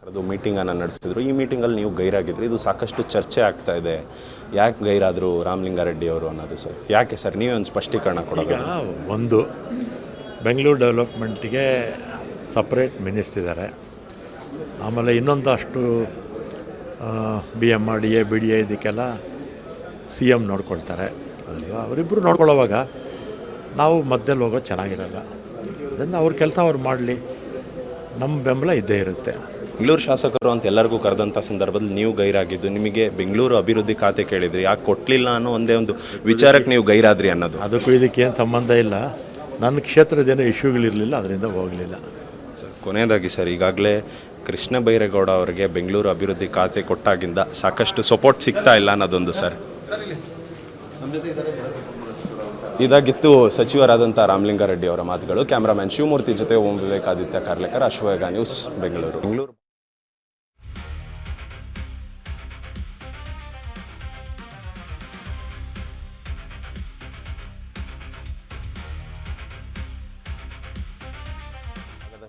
ಕರೆದು ಮೀಟಿಂಗನ್ನು ನಡೆಸಿದ್ರು. ಈ ಮೀಟಿಂಗಲ್ಲಿ ನೀವು ಗೈರಾಗಿದ್ರಿ. ಇದು ಸಾಕಷ್ಟು ಚರ್ಚೆ ಆಗ್ತಾ ಇದೆ. ಯಾಕೆ ಗೈರಾದರು ರಾಮಲಿಂಗಾರೆಡ್ಡಿ ಅವರು ಅನ್ನೋದು ಸರ್, ಯಾಕೆ ಸರ್ ನೀವೇ ಒಂದು ಸ್ಪಷ್ಟೀಕರಣ ಕೊಡೋದು? ಒಂದು, ಬೆಂಗಳೂರು ಡೆವಲಪ್ಮೆಂಟಿಗೆ ಸಪ್ರೇಟ್ ಮಿನಿಸ್ಟ್ರ್ ಇದ್ದಾರೆ. ಆಮೇಲೆ ಇನ್ನೊಂದು ಅಷ್ಟು BMRDA BDA ಇದಕ್ಕೆಲ್ಲ CM ನೋಡ್ಕೊಳ್ತಾರೆ ಅದಲ್ವ. ಅವರಿಬ್ಬರು ನೋಡ್ಕೊಳ್ಳೋವಾಗ ನಾವು ಮಧ್ಯದಲ್ಲಿ ಹೋಗೋದು ಚೆನ್ನಾಗಿರಲ್ಲ. ಅದನ್ನು ಅವ್ರ ಕೆಲಸ ಅವ್ರು ಮಾಡಲಿ, ನಮ್ಮ ಬೆಂಬಲ ಇದ್ದೇ ಇರುತ್ತೆ. ಬೆಂಗಳೂರು ಶಾಸಕರು ಅಂತ ಎಲ್ಲರಿಗೂ ಕರೆದಂಥ ಸಂದರ್ಭದಲ್ಲಿ ನೀವು ಗೈರಾಗಿದ್ದು, ನಿಮಗೆ ಬೆಂಗಳೂರು ಅಭಿವೃದ್ಧಿ ಖಾತೆ ಕೇಳಿದ್ರಿ, ಯಾಕೆ ಕೊಟ್ಟಲಿಲ್ಲ ಅನ್ನೋ ಒಂದೇ ಒಂದು ವಿಚಾರಕ್ಕೆ ನೀವು ಗೈರಾದ್ರಿ ಅನ್ನೋದು. ಅದಕ್ಕೂ ಇದಕ್ಕೇನು ಸಂಬಂಧ ಇಲ್ಲ. ನನ್ನ ಕ್ಷೇತ್ರದೇನೋ ಇಶ್ಯೂಗಳಿರಲಿಲ್ಲ, ಅದರಿಂದ ಹೋಗಲಿಲ್ಲ. ಸರ್ ಕೊನೆಯದಾಗಿ ಸರ್, ಈಗಾಗಲೇ ಕೃಷ್ಣ ಬೈರೇಗೌಡ ಅವರಿಗೆ ಬೆಂಗಳೂರು ಅಭಿವೃದ್ಧಿ ಖಾತೆ ಕೊಟ್ಟಾಗಿಂದ ಸಾಕಷ್ಟು ಸಪೋರ್ಟ್ ಸಿಗ್ತಾ ಇಲ್ಲ ಅನ್ನೋದೊಂದು ಸರ್. ಇದಾಗಿತ್ತು ಸಚಿವರಾದಂಥ ರಾಮಲಿಂಗಾರೆಡ್ಡಿ ಅವರ ಮಾತುಗಳು. ಕ್ಯಾಮ್ರಾಮನ್ ಶಿವಮೂರ್ತಿ ಜೊತೆ ಓಂ ವಿವೇಕ್ ಆದಿತ್ಯ ಕಾರ್ಲೇಕರ್, ಅಶ್ವವೇಗ ನ್ಯೂಸ್, ಬೆಂಗಳೂರು.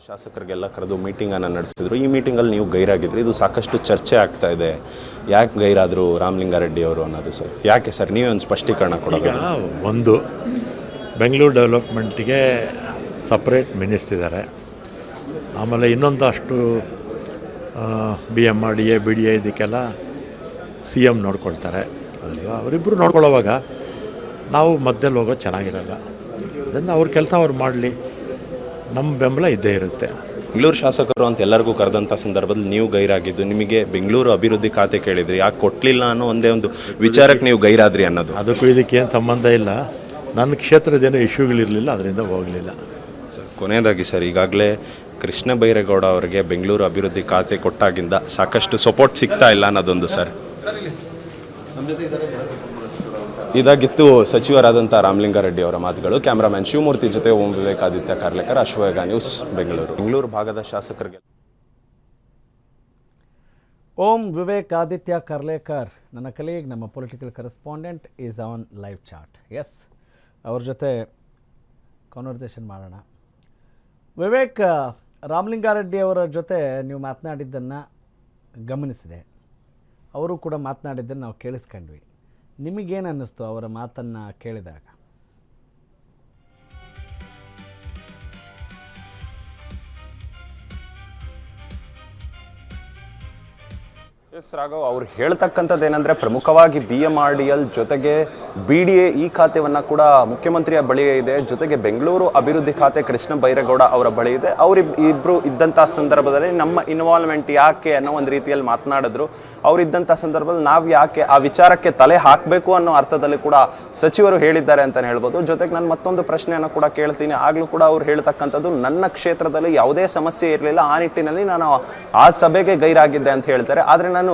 ಶಾಸಕರಿಗೆಲ್ಲ ಕರೆದು ಮೀಟಿಂಗನ್ನು ನಡೆಸಿದ್ರು. ಈ ಮೀಟಿಂಗಲ್ಲಿ ನೀವು ಗೈರಾಗಿದ್ರಿ. ಇದು ಸಾಕಷ್ಟು ಚರ್ಚೆ ಆಗ್ತಾ ಇದೆ. ಯಾಕೆ ಗೈರಾದರು ರಾಮಲಿಂಗಾರೆಡ್ಡಿ ಅವರು ಅನ್ನೋದು ಸರ್, ಯಾಕೆ ಸರ್ ನೀವೇ ಒಂದು ಸ್ಪಷ್ಟೀಕರಣ ಕೊಡೋದು? ಒಂದು, ಬೆಂಗಳೂರು ಡೆವಲಪ್ಮೆಂಟಿಗೆ ಸಪ್ರೇಟ್ ಮಿನಿಸ್ಟ್ರ್ ಇದ್ದಾರೆ. ಆಮೇಲೆ ಇನ್ನೊಂದು ಅಷ್ಟು BMRDA BDA ಇದಕ್ಕೆಲ್ಲ CM ನೋಡ್ಕೊಳ್ತಾರೆ ಅದಲ್ವ. ಅವರಿಬ್ಬರು ನೋಡ್ಕೊಳ್ಳೋವಾಗ ನಾವು ಮಧ್ಯದಲ್ಲಿ ಹೋಗೋದು ಚೆನ್ನಾಗಿರಲ್ಲ. ಅದನ್ನು ಅವ್ರ ಕೆಲಸ ಅವ್ರು ಮಾಡಲಿ, ನಮ್ಮ ಬೆಂಬಲ ಇದ್ದೇ ಇರುತ್ತೆ. ಬೆಂಗಳೂರು ಶಾಸಕರು ಅಂತ ಎಲ್ಲರಿಗೂ ಕರೆದಂಥ ಸಂದರ್ಭದಲ್ಲಿ ನೀವು ಗೈರಾಗಿದ್ದು, ನಿಮಗೆ ಬೆಂಗಳೂರು ಅಭಿವೃದ್ಧಿ ಖಾತೆ ಕೇಳಿದ್ರಿ, ಯಾಕೆ ಕೊಟ್ಟಲಿಲ್ಲ ಅನ್ನೋ ಒಂದೇ ಒಂದು ವಿಚಾರಕ್ಕೆ ನೀವು ಗೈರಾದ್ರಿ ಅನ್ನೋದು. ಅದಕ್ಕೂ ಇದಕ್ಕೇನು ಸಂಬಂಧ ಇಲ್ಲ. ನನ್ನ ಕ್ಷೇತ್ರದೇನೋ ಇಶ್ಯೂಗಳಿರಲಿಲ್ಲ, ಅದರಿಂದ ಹೋಗಲಿಲ್ಲ. ಸರ್ ಕೊನೆಯದಾಗಿ ಸರ್, ಈಗಾಗಲೇ ಕೃಷ್ಣ ಬೈರೇಗೌಡ ಅವರಿಗೆ ಬೆಂಗಳೂರು ಅಭಿವೃದ್ಧಿ ಖಾತೆ ಕೊಟ್ಟಾಗಿಂದ ಸಾಕಷ್ಟು ಸಪೋರ್ಟ್ ಸಿಗ್ತಾ ಇಲ್ಲ ಅನ್ನೋದೊಂದು ಸರ್. ಇದಾಗಿತ್ತು ಸಚಿವರಾದಂಥ ರಾಮಲಿಂಗಾರೆಡ್ಡಿ ಅವರ ಮಾತುಗಳು. ಕ್ಯಾಮ್ರಾಮನ್ ಶಿವಮೂರ್ತಿ ಜೊತೆ ಓಂ ವಿವೇಕ್ ಆದಿತ್ಯ ಕಾರ್ಲೇಕರ್, ಅಶ್ವವೇಗ ನ್ಯೂಸ್, ಬೆಂಗಳೂರು ಭಾಗದ ಶಾಸಕರಿಗೆ. ಓಂ ವಿವೇಕ್ ಆದಿತ್ಯ ಕಾರ್ಲೇಕರ್, ನನ್ನ ಕಲೀಗ್, ನಮ್ಮ political correspondent, is on live chat. Yes, ಅವ್ರ ಜೊತೆ ಕಾನ್ವರ್ಸೇಷನ್ ಮಾಡೋಣ. ವಿವೇಕ್, ರಾಮಲಿಂಗಾರೆಡ್ಡಿ ಅವರ ಜೊತೆ ನೀವು ಮಾತನಾಡಿದ್ದನ್ನು ಗಮನಿಸಿದೆ, ಅವರು ಕೂಡ ಮಾತನಾಡಿದ್ದನ್ನು ನಾವು ಕೇಳಿಸ್ಕೊಂಡ್ವಿ. ನಿಮಗೇನು ಅನ್ನಿಸ್ತು ಅವರ ಮಾತನ್ನು ಕೇಳಿದಾಗ? ಎಸ್ ರಾಘವ್, ಅವ್ರು ಹೇಳ್ತಕ್ಕಂಥದ್ದು ಏನಂದರೆ, ಪ್ರಮುಖವಾಗಿ BMRDL ಜೊತೆಗೆ BDA ಈ ಖಾತೆಯನ್ನು ಕೂಡ ಮುಖ್ಯಮಂತ್ರಿಯ ಬಳಿ ಇದೆ, ಜೊತೆಗೆ ಬೆಂಗಳೂರು ಅಭಿವೃದ್ಧಿ ಖಾತೆ ಕೃಷ್ಣ ಬೈರೇಗೌಡ ಅವರ ಬಳಿ ಇದೆ. ಅವರಿಬ್ಬರು ಇದ್ದಂಥ ಸಂದರ್ಭದಲ್ಲಿ ನಮ್ಮ ಇನ್ವಾಲ್ವ್ಮೆಂಟ್ ಯಾಕೆ ಅನ್ನೋ ಒಂದು ರೀತಿಯಲ್ಲಿ ಮಾತನಾಡಿದ್ರು. ಅವರಿದ್ದಂಥ ಸಂದರ್ಭದಲ್ಲಿ ನಾವು ಯಾಕೆ ಆ ವಿಚಾರಕ್ಕೆ ತಲೆ ಹಾಕಬೇಕು ಅನ್ನೋ ಅರ್ಥದಲ್ಲಿ ಕೂಡ ಸಚಿವರು ಹೇಳಿದ್ದಾರೆ ಅಂತಲೇ ಹೇಳ್ಬೋದು. ಜೊತೆಗೆ ನಾನು ಮತ್ತೊಂದು ಪ್ರಶ್ನೆಯನ್ನು ಕೂಡ ಕೇಳ್ತೀನಿ. ಆಗಲೂ ಕೂಡ ಅವ್ರು ಹೇಳ್ತಕ್ಕಂಥದ್ದು, ನನ್ನ ಕ್ಷೇತ್ರದಲ್ಲಿ ಯಾವುದೇ ಸಮಸ್ಯೆ ಇರಲಿಲ್ಲ, ಆ ನಿಟ್ಟಿನಲ್ಲಿ ನಾನು ಆ ಸಭೆಗೆ ಗೈರಾಗಿದ್ದೆ ಅಂತ ಹೇಳ್ತಾರೆ. ಆದರೆ ನಾನು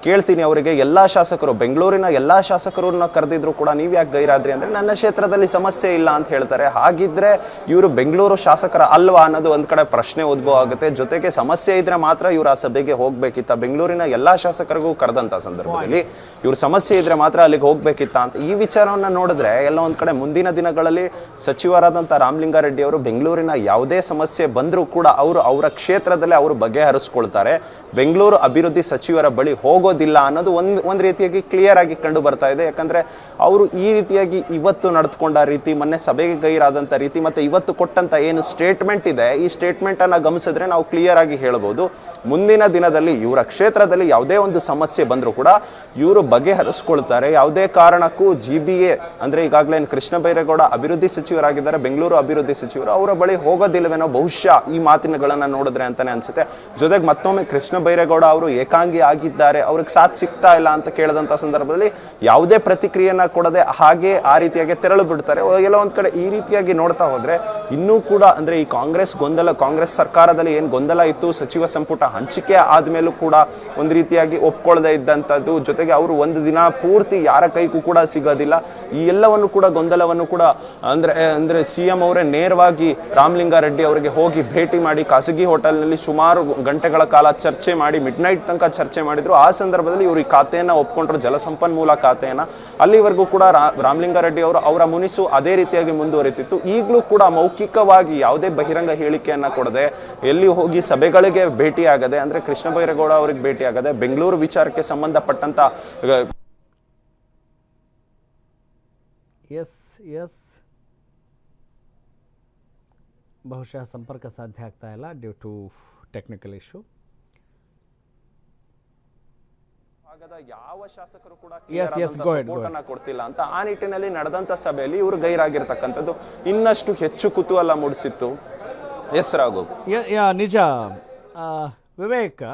ಕೇಳ್ತೀನಿ ಅವರಿಗೆ, ಎಲ್ಲ ಶಾಸಕರು, ಬೆಂಗಳೂರಿನ ಎಲ್ಲ ಶಾಸಕರನ್ನ ಕರೆದಿದ್ರು ಕೂಡ ನೀವು ಯಾಕೆ ಗೈರಾದ್ರಿ ಅಂದರೆ, ನನ್ನ ಕ್ಷೇತ್ರದಲ್ಲಿ ಸಮಸ್ಯೆ ಇಲ್ಲ ಅಂತ ಹೇಳ್ತಾರೆ. ಹಾಗಿದ್ರೆ ಇವರು ಬೆಂಗಳೂರು ಶಾಸಕರ ಅಲ್ವಾ ಅನ್ನೋದು ಒಂದು ಕಡೆ ಪ್ರಶ್ನೆ ಉದ್ಭವ ಆಗುತ್ತೆ. ಜೊತೆಗೆ ಸಮಸ್ಯೆ ಇದ್ರೆ ಮಾತ್ರ ಇವರು ಆ ಸಭೆಗೆ ಹೋಗ್ಬೇಕಿತ್ತ? ಬೆಂಗಳೂರಿನ ಎಲ್ಲ ಶಾಸಕರಿಗೂ ಕರೆದಂತ ಸಂದರ್ಭದಲ್ಲಿ ಇವ್ರ ಸಮಸ್ಯೆ ಇದ್ರೆ ಮಾತ್ರ ಅಲ್ಲಿಗೆ ಹೋಗ್ಬೇಕಿತ್ತ ಅಂತ ಈ ವಿಚಾರವನ್ನ ನೋಡಿದ್ರೆ, ಎಲ್ಲ ಒಂದ್ ಕಡೆ ಮುಂದಿನ ದಿನಗಳಲ್ಲಿ ಸಚಿವರಾದಂಥ ರಾಮಲಿಂಗಾರೆಡ್ಡಿ ಅವರು ಬೆಂಗಳೂರಿನ ಯಾವುದೇ ಸಮಸ್ಯೆ ಬಂದರೂ ಕೂಡ ಅವರ ಕ್ಷೇತ್ರದಲ್ಲಿ ಅವರು ಬಗೆಹರಿಸ್ಕೊಳ್ತಾರೆ, ಬೆಂಗಳೂರು ಅಭಿವೃದ್ಧಿ ಸಚಿವರ ಬಳಿ ಹೋಗೋದಿಲ್ಲ ಅನ್ನೋದು ಒಂದು ರೀತಿಯಾಗಿ ಕ್ಲಿಯರ್ ಆಗಿ ಕಂಡು ಬರ್ತಾ ಇದೆ. ಯಾಕಂದ್ರೆ ಅವರು ಈ ರೀತಿಯಾಗಿ ಇವತ್ತು ನಡೆದುಕೊಂಡ ರೀತಿ, ಮೊನ್ನೆ ಸಭೆಗೆ ಗೈರಾದಂಥ ರೀತಿ, ಮತ್ತೆ ಇವತ್ತು ಕೊಟ್ಟಂತ ಏನು ಸ್ಟೇಟ್ಮೆಂಟ್ ಇದೆ, ಈ ಸ್ಟೇಟ್ಮೆಂಟ್ ಅನ್ನ ಗಮನಿಸಿದ್ರೆ ನಾವು ಕ್ಲಿಯರ್ ಆಗಿ ಹೇಳಬಹುದು, ಮುಂದಿನ ದಿನದಲ್ಲಿ ಇವರ ಕ್ಷೇತ್ರದಲ್ಲಿ ಯಾವುದೇ ಒಂದು ಸಮಸ್ಯೆ ಬಂದರೂ ಕೂಡ ಇವರು ಬಗೆಹರಿಸ್ಕೊಳ್ತಾರೆ. ಯಾವುದೇ ಕಾರಣಕ್ಕೂ GBA ಅಂದ್ರೆ ಈಗಾಗಲೇ ಕೃಷ್ಣ ಬೈರೇಗೌಡ ಅಭಿವೃದ್ಧಿ ಸಚಿವರಾಗಿದ್ದಾರೆ, ಬೆಂಗಳೂರು ಅಭಿವೃದ್ಧಿ ಸಚಿವರು, ಅವರ ಬಳಿ ಹೋಗೋದಿಲ್ಲವೇನೋ ಬಹುಶಃ ಈ ಮಾತಿನಗಳನ್ನ ನೋಡಿದ್ರೆ ಅಂತಾನೆ ಅನ್ಸುತ್ತೆ. ಜೊತೆಗೆ ಮತ್ತೊಮ್ಮೆ ಕೃಷ್ಣ ಬೈರೇಗೌಡ ಅವರು ಏಕಾಂಗಿ ಆಗಿದ್ದಾರೆ, ಅವ್ರಿಗೆ ಸಾಥ್ ಸಿಗ್ತಾ ಇಲ್ಲ ಅಂತ ಕೇಳಿದಂತ ಸಂದರ್ಭದಲ್ಲಿ ಯಾವುದೇ ಪ್ರತಿಕ್ರಿಯೆಯನ್ನ ಕೊಡದೆ ಹಾಗೆ ಆ ರೀತಿಯಾಗಿ ತೆರಳು ಬಿಡ್ತಾರೆ. ಎಲ್ಲ ಒಂದ್ ಕಡೆ ಈ ರೀತಿಯಾಗಿ ನೋಡ್ತಾ ಹೋದ್ರೆ ಇನ್ನೂ ಕೂಡ ಅಂದ್ರೆ ಈ ಕಾಂಗ್ರೆಸ್ ಸರ್ಕಾರದಲ್ಲಿ ಏನ್ ಗೊಂದಲ ಇತ್ತು, ಸಚಿವ ಸಂಪುಟ ಹಂಚಿಕೆ ಆದ್ಮೇಲೂ ಕೂಡ ಒಂದ್ ರೀತಿಯಾಗಿ ಒಪ್ಕೊಳ್ಳದೆ ಇದ್ದಂಥದ್ದು, ಜೊತೆಗೆ ಅವರು ಒಂದು ದಿನ ಪೂರ್ತಿ ಯಾರ ಕೈಗೂ ಕೂಡ ಸಿಗೋದಿಲ್ಲ, ಈ ಎಲ್ಲವನ್ನು ಕೂಡ ಗೊಂದಲವನ್ನು ಕೂಡ ಅಂದ್ರೆ CM ಅವರೇ ನೇರವಾಗಿ ರಾಮಲಿಂಗಾರೆಡ್ಡಿ ಅವರಿಗೆ ಹೋಗಿ ಭೇಟಿ ಮಾಡಿ ಖಾಸಗಿ ಹೋಟೆಲ್ನಲ್ಲಿ ಸುಮಾರು ಗಂಟೆಗಳ ಕಾಲ ಚರ್ಚೆ ಮಾಡಿ, ಮಿಡ್ ನೈಟ್ ತನಕ ಚರ್ಚೆ ಮಾಡಿ ಮಾಡಿದ್ರು. ಆ ಸಂದರ್ಭದಲ್ಲಿ ಇವರು ಈ ಖಾತೆಯನ್ನ ಒಪ್ಕೊಂಡ್ರು, ಜಲಸಂಪನ್ಮೂಲ ಖಾತೆಯನ್ನ. ಅಲ್ಲಿವರೆಗೂ ಕೂಡ ರಾಮಲಿಂಗಾರೆಡ್ಡಿ ಅವರು ಅವರ ಮುನಿಸು ಅದೇ ರೀತಿಯಾಗಿ ಮುಂದುವರಿತಿತ್ತು. ಈಗಲೂ ಕೂಡ ಮೌಖಿಕವಾಗಿ ಯಾವುದೇ ಬಹಿರಂಗ ಹೇಳಿಕೆಯನ್ನ ಕೊಡದೆ, ಎಲ್ಲಿ ಹೋಗಿ ಸಭೆಗಳಿಗೆ ಭೇಟಿ ಆಗದೆ, ಅಂದ್ರೆ ಕೃಷ್ಣ ಬೈರೇಗೌಡ ಅವರಿಗೆ ಭೇಟಿ ಆಗದೆ, ಬೆಂಗಳೂರು ವಿಚಾರಕ್ಕೆ ಸಂಬಂಧಪಟ್ಟಂತ ಎಸ್ ಬಹುಶಃ ಸಂಪರ್ಕ ಸಾಧ್ಯ ಆಗ್ತಾ ಇಲ್ಲ ಡ್ಯೂ ಟು ಟೆಕ್ನಿಕಲ್ ಇಶ್ಯೂ. ಯಾವ ಶಾಸಕರು ಕೂಡ ಸಪೋರ್ಟ್ ಕೊಡ್ತಿಲ್ಲ ಅಂತ ಆ ನಿಟ್ಟಿನಲ್ಲಿ ನಡೆದಂತ ಸಭೆಯಲ್ಲಿ ಇವರು ಗೈರಾಗಿರ್ತಕ್ಕಂಥದ್ದು ಇನ್ನಷ್ಟು ಹೆಚ್ಚು ಕುತೂಹಲ ಮೂಡಿಸಿತ್ತು. ಹೆಸರಾಗು ನಿಜ. ವಿವೇಕ್,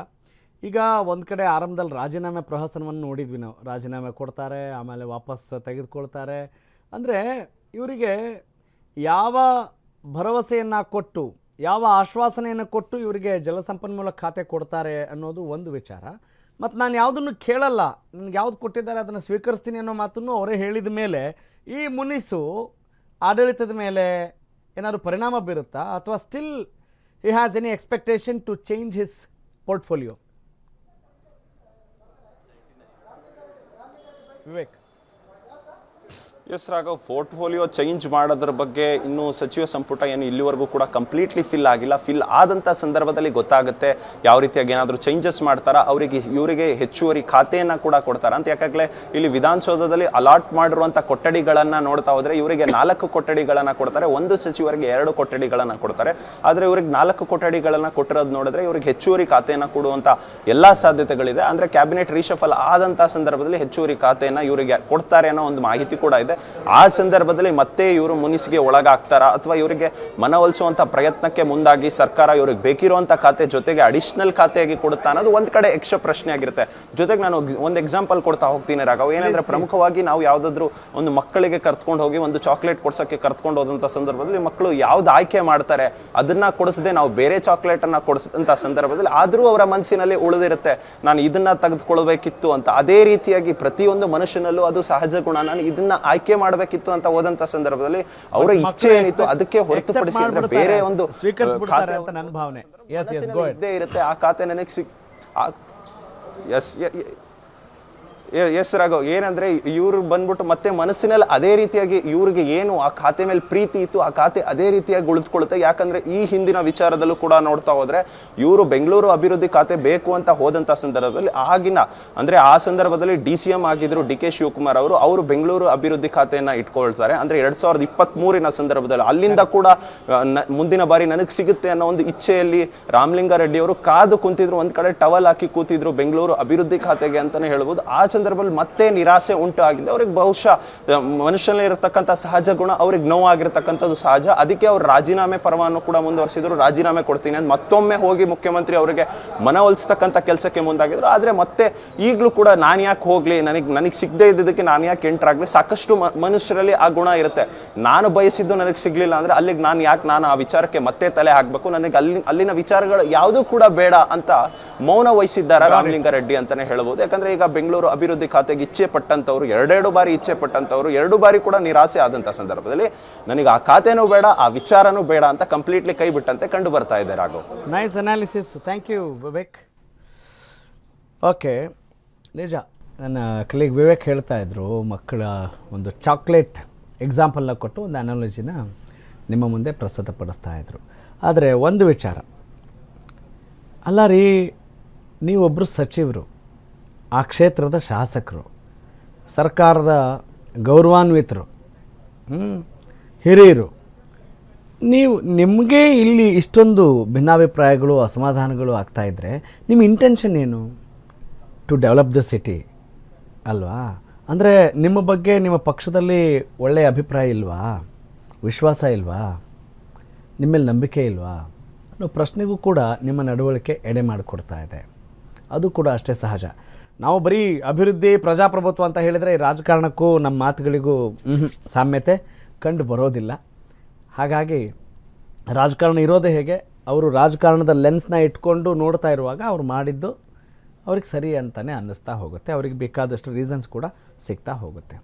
ಈಗ ಒಂದು ಕಡೆ ಆರಂಭದಲ್ಲಿ ರಾಜೀನಾಮೆ ಪ್ರಹಸನವನ್ನು ನೋಡಿದ್ವಿ ನಾವು. ರಾಜೀನಾಮೆ ಕೊಡ್ತಾರೆ, ಆಮೇಲೆ ವಾಪಸ್ ತೆಗೆದುಕೊಳ್ತಾರೆ. ಅಂದರೆ ಇವರಿಗೆ ಯಾವ ಭರವಸೆಯನ್ನು ಕೊಟ್ಟು, ಯಾವ ಆಶ್ವಾಸನೆಯನ್ನು ಕೊಟ್ಟು ಇವರಿಗೆ ಜಲಸಂಪನ್ಮೂಲ ಖಾತೆ ಕೊಡ್ತಾರೆ ಅನ್ನೋದು ಒಂದು ವಿಚಾರ. ಮತ್ತು ನಾನು ಯಾವುದನ್ನು ಕೇಳಲ್ಲ, ನನಗೆ ಯಾವ್ದು ಕೊಟ್ಟಿದ್ದಾರೆ ಅದನ್ನು ಸ್ವೀಕರಿಸ್ತೀನಿ ಅನ್ನೋ ಮಾತನ್ನು ಅವರೇ ಹೇಳಿದ ಮೇಲೆ ಈ ಮುನಿಸು ಆಡಳಿತದ ಮೇಲೆ ಏನಾದರೂ ಪರಿಣಾಮ ಬೀರುತ್ತಾ, ಅಥವಾ still he has any expectation to change his portfolio? Vivek. Yes Raghav, portfolio change ಮಾಡೋದ್ರ ಬಗ್ಗೆ ಇನ್ನೂ ಸಚಿವ ಸಂಪುಟ ಏನು ಇಲ್ಲಿವರೆಗೂ ಕೂಡ ಕಂಪ್ಲೀಟ್ಲಿ ಫಿಲ್ ಆಗಿಲ್ಲ. ಫಿಲ್ ಆದಂಥ ಸಂದರ್ಭದಲ್ಲಿ ಗೊತ್ತಾಗುತ್ತೆ ಯಾವ ರೀತಿಯಾಗಿ ಏನಾದರೂ ಚೇಂಜಸ್ ಮಾಡ್ತಾರಾ, ಇವರಿಗೆ ಹೆಚ್ಚುವರಿ ಖಾತೆಯನ್ನು ಕೂಡ ಕೊಡ್ತಾರ ಅಂತ. ಯಾಕಾಗಲೇ ಇಲ್ಲಿ ವಿಧಾನಸೌಧದಲ್ಲಿ ಅಲಾಟ್ ಮಾಡಿರುವಂಥ ಕೊಠಡಿಗಳನ್ನು ನೋಡ್ತಾ ಹೋದರೆ ಇವರಿಗೆ 4 ಕೊಠಡಿಗಳನ್ನು ಕೊಡ್ತಾರೆ, ಒಂದು ಸಚಿವರಿಗೆ 2 ಕೊಠಡಿಗಳನ್ನು ಕೊಡ್ತಾರೆ. ಆದರೆ ಇವ್ರಿಗೆ 4 ಕೊಠಡಿಗಳನ್ನು ಕೊಟ್ಟಿರೋದು ನೋಡಿದ್ರೆ ಇವ್ರಿಗೆ ಹೆಚ್ಚುವರಿ ಖಾತೆಯನ್ನು ಕೊಡುವಂಥ ಎಲ್ಲ ಸಾಧ್ಯತೆಗಳಿದೆ. ಅಂದರೆ ಕ್ಯಾಬಿನೆಟ್ ರೀಶಫಲ್ ಆದಂಥ ಸಂದರ್ಭದಲ್ಲಿ ಹೆಚ್ಚುವರಿ ಖಾತೆಯನ್ನು ಇವರಿಗೆ ಕೊಡ್ತಾರೆ ಅನ್ನೋ ಒಂದು ಮಾಹಿತಿ ಕೂಡ ಇದೆ. ಆ ಸಂದರ್ಭದಲ್ಲಿ ಮತ್ತೆ ಇವರು ಮುನಿಸಿಗೆ ಒಳಗಾಗ್ತಾರಾ, ಅಥವಾ ಇವರಿಗೆ ಮನವೊಲಿಸುವಂತ ಪ್ರಯತ್ನಕ್ಕೆ ಮುಂದಾಗಿ ಸರ್ಕಾರ ಇವ್ರಿಗೆ ಬೇಕಿರುವಂತ ಖಾತೆ ಜೊತೆಗೆ ಅಡಿಷನಲ್ ಖಾತೆಯಾಗಿ ಕೊಡುತ್ತಾ ಅನ್ನೋದು ಒಂದ್ ಕಡೆ ಎಕ್ಸ್ಟ್ರಾ ಪ್ರಶ್ನೆ ಆಗಿರುತ್ತೆ. ಜೊತೆಗೆ ನಾನು ಒಂದು ಎಕ್ಸಾಂಪಲ್ ಕೊಡ್ತಾ ಹೋಗ್ತೀನಿ ರಾಘವ್. ಏನಂದ್ರೆ ಪ್ರಮುಖವಾಗಿ ನಾವು ಯಾವ್ದಾದ್ರು ಒಂದು ಮಕ್ಕಳಿಗೆ ಕರ್ತ್ಕೊಂಡು ಹೋಗಿ ಒಂದು ಚಾಕ್ಲೇಟ್ ಕೊಡ್ಸಕ್ಕೆ ಕರ್ತ್ಕೊಂಡು ಹೋದಂತ ಸಂದರ್ಭದಲ್ಲಿ ಮಕ್ಕಳು ಯಾವ್ದು ಆಯ್ಕೆ ಮಾಡ್ತಾರೆ ಅದನ್ನ ಕೊಡಿಸದೆ ನಾವು ಬೇರೆ ಚಾಕ್ಲೇಟ್ ಅನ್ನ ಕೊಡಿಸಿದಂತ ಸಂದರ್ಭದಲ್ಲಿ ಆದ್ರೂ ಅವರ ಮನಸ್ಸಿನಲ್ಲಿ ಉಳಿದಿರುತ್ತೆ ನಾನು ಇದನ್ನ ತೆಗೆದುಕೊಳ್ಬೇಕಿತ್ತು ಅಂತ. ಅದೇ ರೀತಿಯಾಗಿ ಪ್ರತಿಯೊಂದು ಮನುಷ್ಯನಲ್ಲೂ ಅದು ಸಹಜ ಗುಣ, ನಾನು ಇದನ್ನ ಆಯ್ಕೆ ಮಾಡಬೇಕಿತ್ತು ಅಂತ ಹೋದಂತ ಸಂದರ್ಭದಲ್ಲಿ ಅವರ ಇಚ್ಛೆ ಏನಿತ್ತು ಅದಕ್ಕೆ ಹೊರತುಪಡಿಸಿ ಬೇರೆ ಒಂದು ಇದ್ದೇ ಇರುತ್ತೆ. ಆ ಖಾತೆ ನನಗೆ ಎಸ್ ರಾಘವ್, ಏನಂದ್ರೆ ಇವ್ರು ಬಂದ್ಬಿಟ್ಟು ಮತ್ತೆ ಮನಸ್ಸಿನಲ್ಲಿ ಅದೇ ರೀತಿಯಾಗಿ ಇವ್ರಿಗೆ ಏನು ಆ ಖಾತೆ ಮೇಲೆ ಪ್ರೀತಿ ಇತ್ತು ಆ ಖಾತೆ ಅದೇ ರೀತಿಯಾಗಿ ಉಳಿದುಕೊಳ್ಳುತ್ತೆ. ಯಾಕಂದ್ರೆ ಈ ಹಿಂದಿನ ವಿಚಾರದಲ್ಲೂ ಕೂಡ ನೋಡ್ತಾ ಹೋದ್ರೆ ಇವರು ಬೆಂಗಳೂರು ಅಭಿವೃದ್ಧಿ ಖಾತೆ ಬೇಕು ಅಂತ ಹೋದಂತ ಸಂದರ್ಭದಲ್ಲಿ ಅಂದ್ರೆ ಆ ಸಂದರ್ಭದಲ್ಲಿ DCM ಆಗಿದ್ರು DK ಶಿವಕುಮಾರ್ ಅವರು ಬೆಂಗಳೂರು ಅಭಿವೃದ್ಧಿ ಖಾತೆಯನ್ನ ಇಟ್ಕೊಳ್ತಾರೆ. ಅಂದ್ರೆ 2023 ಸಂದರ್ಭದಲ್ಲಿ ಅಲ್ಲಿಂದ ಕೂಡ ಮುಂದಿನ ಬಾರಿ ನನಗೆ ಸಿಗುತ್ತೆ ಅನ್ನೋ ಒಂದು ಇಚ್ಛೆಯಲ್ಲಿ ರಾಮಲಿಂಗಾರೆಡ್ಡಿ ಅವರು ಕಾದು ಕುಂತಿದ್ರು. ಒಂದ್ ಕಡೆ ಟವಲ್ ಹಾಕಿ ಕೂತಿದ್ರು ಬೆಂಗಳೂರು ಅಭಿವೃದ್ಧಿ ಖಾತೆಗೆ ಅಂತಾನೆ ಹೇಳ್ಬೋದು. ಆ ಸಂದರ್ಭದಲ್ಲಿ ಮತ್ತೆ ನಿರಾಸೆ ಉಂಟು ಆಗಿದೆ ಅವ್ರಿಗೆ. ಬಹುಶಃ ಮನುಷ್ಯನಲ್ಲಿ ಇರತಕ್ಕಂಥ ಸಹಜ ಗುಣ ಅವ್ರಿಗೆ ನೋವಾಗಿರ್ತಕ್ಕಂಥದ್ದು ಸಹಜ. ಅದಕ್ಕೆ ಅವ್ರು ರಾಜೀನಾಮೆ ಪರವನ್ನು ಕೂಡ ಮುಂದುವರಿಸಿದ್ರು. ರಾಜೀನಾಮೆ ಕೊಡ್ತೀನಿ ಅಂತ ಮತ್ತೊಮ್ಮೆ ಹೋಗಿ ಮುಖ್ಯಮಂತ್ರಿ ಅವರಿಗೆ ಮನವೊಲಿಸ್ತಕ್ಕಂಥ ಕೆಲಸಕ್ಕೆ ಮುಂದಾಗಿದ್ರು. ಆದ್ರೆ ಮತ್ತೆ ಈಗಲೂ ಕೂಡ ನಾನು ಯಾಕೆ ಹೋಗ್ಲಿ, ನನಗೆ ಸಿಗದೆ ಇದ್ದದಕ್ಕೆ ನಾನು ಯಾಕೆ ಎಂಟ್ರಾಗ್ಲಿ, ಸಾಕಷ್ಟು ಮನುಷ್ಯರಲ್ಲಿ ಆ ಗುಣ ಇರುತ್ತೆ. ನಾನು ಬಯಸಿದ್ದು ನನಗೆ ಸಿಗ್ಲಿಲ್ಲ ಅಂದ್ರೆ ಅಲ್ಲಿಗೆ ನಾನು ಆ ವಿಚಾರಕ್ಕೆ ಮತ್ತೆ ತಲೆ ಹಾಕ್ಬೇಕು, ನನಗೆ ಅಲ್ಲಿನ ವಿಚಾರಗಳು ಯಾವುದೂ ಕೂಡ ಬೇಡ ಅಂತ ಮೌನ ವಹಿಸಿದ್ದಾರೆ ರಾಮಲಿಂಗಾರೆಡ್ಡಿ ಅಂತಾನೆ ಹೇಳ್ಬೋದು. ಯಾಕಂದ್ರೆ ಈಗ ಬೆಂಗಳೂರು ಅಭಿವೃದ್ಧಿ ಖಾತೆಗೆ ಇಚ್ಛೆ ಪಟ್ಟಂತವ್ರು 2 ಬಾರಿ ಇಚ್ಛೆ ಪಟ್ಟಂತವ್ರು 2 ಬಾರಿ ಕೂಡ ನಿರಾಸೆ ಆದಂತ ಸಂದರ್ಭದಲ್ಲಿ ನನಗೆ ಆ ಖಾತೆನೂ ಬೇಡ ಆ ವಿಚಾರನೂ ಬೇಡ ಅಂತ ಕಂಪ್ಲೀಟ್ಲಿ ಕೈ ಬಿಟ್ಟಂತೆ ಕಂಡು ಬರ್ತಾ ಇದೆ. Raghav, nice analysis, thank you Vivek. Okay, ನಿಜ ನನ್ನ ಕಲೀಗ್ ವಿವೇಕ್ ಹೇಳ್ತಾ ಇದ್ರು ಮಕ್ಕಳ ಒಂದು ಚಾಕ್ಲೇಟ್ ಎಕ್ಸಾಂಪಲ್ನ ಕೊಟ್ಟು ಒಂದು ಅನಾಲಜಿನ ನಿಮ್ಮ ಮುಂದೆ ಪ್ರಸ್ತುತಪಡಿಸ್ತಾ ಇದ್ರು. ಆದರೆ ಒಂದು ವಿಚಾರ ಅಲ್ಲ ರೀ, ನೀವೊಬ್ಬರು ಸಚಿವರು, ಆ ಕ್ಷೇತ್ರದ ಶಾಸಕರು, ಸರ್ಕಾರದ ಗೌರವಾನ್ವಿತರು, ಹಿರಿಯರು, ನಿಮಗೆ ಇಲ್ಲಿ ಇಷ್ಟೊಂದು ಭಿನ್ನಾಭಿಪ್ರಾಯಗಳು ಅಸಮಾಧಾನಗಳು ಆಗ್ತಾಯಿದ್ರೆ ನಿಮ್ಮ ಇಂಟೆನ್ಷನ್ ಏನು? ಟು ಡೆವಲಪ್ ದ ಸಿಟಿ ಅಲ್ವಾ? ಅಂದರೆ ನಿಮ್ಮ ಬಗ್ಗೆ ನಿಮ್ಮ ಪಕ್ಷದಲ್ಲಿ ಒಳ್ಳೆಯ ಅಭಿಪ್ರಾಯ ಇಲ್ವಾ, ವಿಶ್ವಾಸ ಇಲ್ವಾ, ನಿಮ್ಮಲ್ಲಿ ನಂಬಿಕೆ ಇಲ್ವಾ ಅನ್ನೋ ಪ್ರಶ್ನೆಗೂ ಕೂಡ ನಿಮ್ಮ ನಡವಳಿಕೆ ಎಡೆ ಮಾಡಿಕೊಡ್ತಾ ಇದೆ. ಅದು ಕೂಡ ಅಷ್ಟೇ ಸಹಜ. ನಾವು ಬರೀ ಅಭಿವೃದ್ಧಿ ಪ್ರಜಾಪ್ರಭುತ್ವ ಅಂತ ಹೇಳಿದರೆ ರಾಜಕಾರಣಕ್ಕೂ ನಮ್ಮ ಮಾತುಗಳಿಗೂ ಸಾಮ್ಯತೆ ಕಂಡು ಬರೋದಿಲ್ಲ. ಹಾಗಾಗಿ ರಾಜಕಾರಣ ಇರೋದೇ ಹೇಗೆ, ಅವರು ರಾಜಕಾರಣದ ಲೆನ್ಸ್ನ ಇಟ್ಕೊಂಡು ನೋಡ್ತಾ ಇರುವಾಗ ಅವ್ರು ಮಾಡಿದ್ದು ಅವ್ರಿಗೆ ಸರಿ ಅಂತಲೇ ಅನ್ನಿಸ್ತಾ ಹೋಗುತ್ತೆ. ಅವ್ರಿಗೆ ಬೇಕಾದಷ್ಟು ರೀಸನ್ಸ್ ಕೂಡ ಸಿಗ್ತಾ ಹೋಗುತ್ತೆ.